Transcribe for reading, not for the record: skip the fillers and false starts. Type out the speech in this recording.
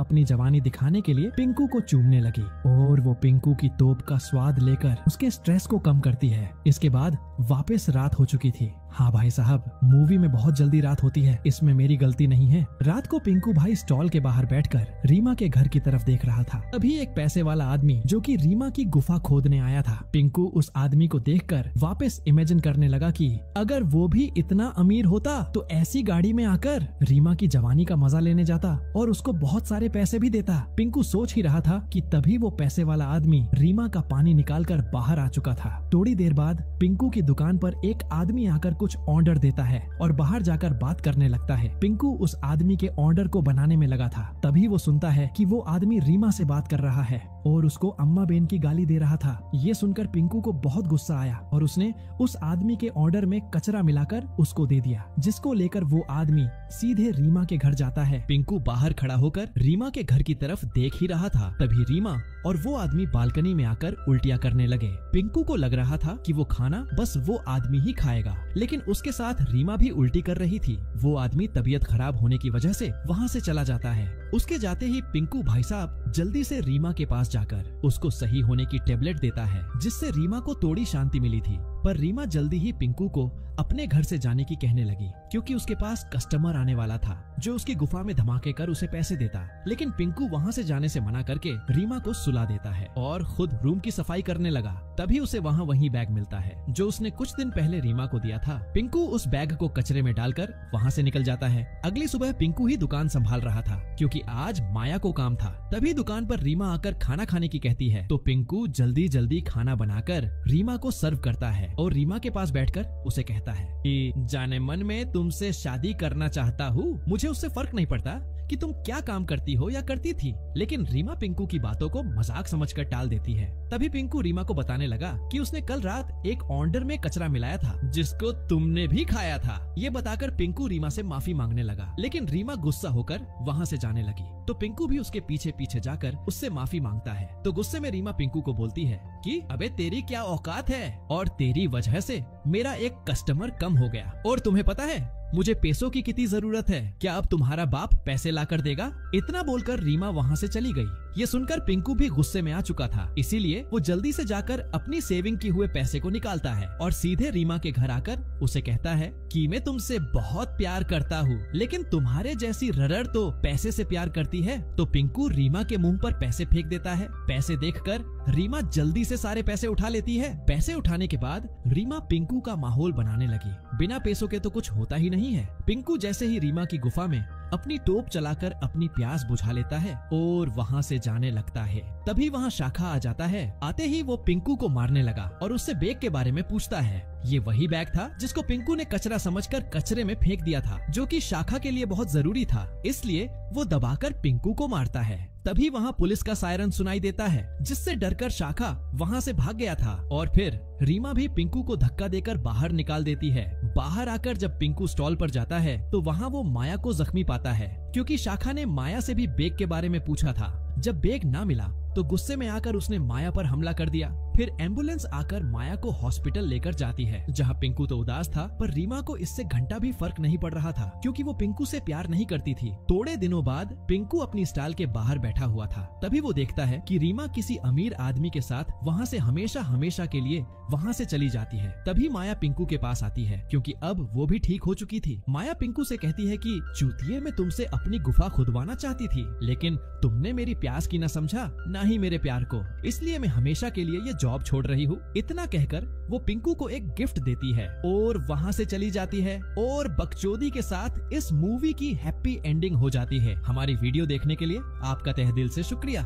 अपनी जवानी दिखाने के लिए पिंकू को चूमने लगी और वो पिंकू की तोप का स्वाद लेकर उसके स्ट्रेस को कम करती है। इसके बाद वापस रात हो चुकी थी। हाँ भाई साहब, मूवी में बहुत जल्दी रात होती है, इसमें मेरी गलती नहीं है। रात को पिंकू भाई स्टॉल के बाहर बैठकर रीमा के घर की तरफ देख रहा था। तभी एक पैसे वाला आदमी जो कि रीमा की गुफा खोदने आया था, पिंकू उस आदमी को देखकर वापस इमेजिन करने लगा कि अगर वो भी इतना अमीर होता तो ऐसी गाड़ी में आकर रीमा की जवानी का मजा लेने जाता और उसको बहुत सारे पैसे भी देता। पिंकू सोच ही रहा था कि तभी वो पैसे वाला आदमी रीमा का पानी निकालकर बाहर आ चुका था। थोड़ी देर बाद पिंकू की दुकान पर एक आदमी आकर कुछ ऑर्डर देता है और बाहर जाकर बात करने लगता है। पिंकू उस आदमी के ऑर्डर को बनाने में लगा था। तभी वो सुनता है कि वो आदमी रीमा से बात कर रहा है और उसको अम्मा बेन की गाली दे रहा था। ये सुनकर पिंकू को बहुत गुस्सा आया और उसने उस आदमी के ऑर्डर में कचरा मिलाकर उसको दे दिया, जिसको लेकर वो आदमी सीधे रीमा के घर जाता है। पिंकू बाहर खड़ा होकर रीमा के घर की तरफ देख ही रहा था। तभी रीमा और वो आदमी बालकनी में आकर उल्टियां करने लगे। पिंकू को लग रहा था कि वो खाना बस वो आदमी ही खाएगा, लेकिन उसके साथ रीमा भी उल्टी कर रही थी। वो आदमी तबीयत खराब होने की वजह से वहाँ से चला जाता है। उसके जाते ही पिंकू भाई साहब जल्दी से रीमा के पास जाकर उसको सही होने की टेबलेट देता है, जिससे रीमा को थोड़ी शांति मिली थी। पर रीमा जल्दी ही पिंकू को अपने घर से जाने की कहने लगी, क्योंकि उसके पास कस्टमर आने वाला था जो उसकी गुफा में धमाके कर उसे पैसे देता। लेकिन पिंकू वहाँ से जाने से मना करके रीमा को सुला देता है और खुद रूम की सफाई करने लगा। तभी उसे वहाँ वही बैग मिलता है जो उसने कुछ दिन पहले रीमा को दिया था। पिंकू उस बैग को कचरे में डालकर वहाँ से निकल जाता है। अगली सुबह पिंकू ही दुकान संभाल रहा था, क्योंकि आज माया को काम था। तभी दुकान पर रीमा आकर खाना खाने की कहती है, तो पिंकू जल्दी जल्दी खाना बनाकर रीमा को सर्व करता है और रीमा के पास बैठकर उसे कहता है कि जाने मन में तुमसे शादी करना चाहता हूँ। मुझे उससे फर्क नहीं पड़ता कि तुम क्या काम करती हो या करती थी। लेकिन रीमा पिंकू की बातों को मजाक समझकर टाल देती है। तभी पिंकू रीमा को बताने लगा कि उसने कल रात एक ऑर्डर में कचरा मिलाया था, जिसको तुमने भी खाया था। ये बताकर पिंकू रीमा से माफी मांगने लगा, लेकिन रीमा गुस्सा होकर वहाँ से जाने लगी। तो पिंकू भी उसके पीछे पीछे जाकर उससे माफी मांगता है। तो गुस्से में रीमा पिंकू को बोलती है कि अबे तेरी क्या औकात है, और तेरी वजह से मेरा एक कस्टमर कम हो गया, और तुम्हें पता है मुझे पैसों की कितनी जरूरत है, क्या अब तुम्हारा बाप पैसे ला कर देगा। इतना बोलकर रीमा वहाँ से चली गई। ये सुनकर पिंकू भी गुस्से में आ चुका था, इसीलिए वो जल्दी से जाकर अपनी सेविंग किए हुए पैसे को निकालता है और सीधे रीमा के घर आकर उसे कहता है कि मैं तुमसे बहुत प्यार करता हूँ, लेकिन तुम्हारे जैसी ररड़ तो पैसे से प्यार करती है। तो पिंकू रीमा के मुंह पर पैसे फेंक देता है। पैसे देखकर रीमा जल्दी से सारे पैसे उठा लेती है। पैसे उठाने के बाद रीमा पिंकू का माहौल बनाने लगी। बिना पैसों के तो कुछ होता ही नहीं है। पिंकू जैसे ही रीमा की गुफा में अपनी टोप चलाकर अपनी प्यास बुझा लेता है और वहाँ से जाने लगता है। तभी वहाँ शाखा आ जाता है। आते ही वो पिंकू को मारने लगा और उससे बैग के बारे में पूछता है। ये वही बैग था जिसको पिंकू ने कचरा समझकर कचरे में फेंक दिया था, जो कि शाखा के लिए बहुत जरूरी था, इसलिए वो दबाकर पिंकू को मारता है। तभी वहाँ पुलिस का सायरन सुनाई देता है, जिससे डरकर शाखा वहाँ से भाग गया था। और फिर रीमा भी पिंकू को धक्का देकर बाहर निकाल देती है। बाहर आकर जब पिंकू स्टॉल पर जाता है तो वहाँ वो माया को जख्मी पाता है, क्योंकि शाखा ने माया से भी बैग के बारे में पूछा था। जब बैग ना मिला तो गुस्से में आकर उसने माया पर हमला कर दिया। फिर एम्बुलेंस आकर माया को हॉस्पिटल लेकर जाती है, जहां पिंकू तो उदास था, पर रीमा को इससे घंटा भी फर्क नहीं पड़ रहा था, क्योंकि वो पिंकू से प्यार नहीं करती थी। थोड़े दिनों बाद पिंकू अपनी स्टॉल के बाहर बैठा हुआ था। तभी वो देखता है कि रीमा किसी अमीर आदमी के साथ वहाँ से हमेशा हमेशा के लिए वहाँ से चली जाती है। तभी माया पिंकू के पास आती है, क्योंकि अब वो भी ठीक हो चुकी थी। माया पिंकू से कहती है कि चूतिए, मैं तुमसे अपनी गुफा खुदवाना चाहती थी, लेकिन तुमने मेरी प्यास की न समझा, न ही मेरे प्यार को, इसलिए मैं हमेशा के लिए ये जॉब छोड़ रही हूँ। इतना कहकर वो पिंकू को एक गिफ्ट देती है और वहाँ से चली जाती है। और बकचोदी के साथ इस मूवी की हैप्पी एंडिंग हो जाती है। हमारी वीडियो देखने के लिए आपका तहे दिल से शुक्रिया।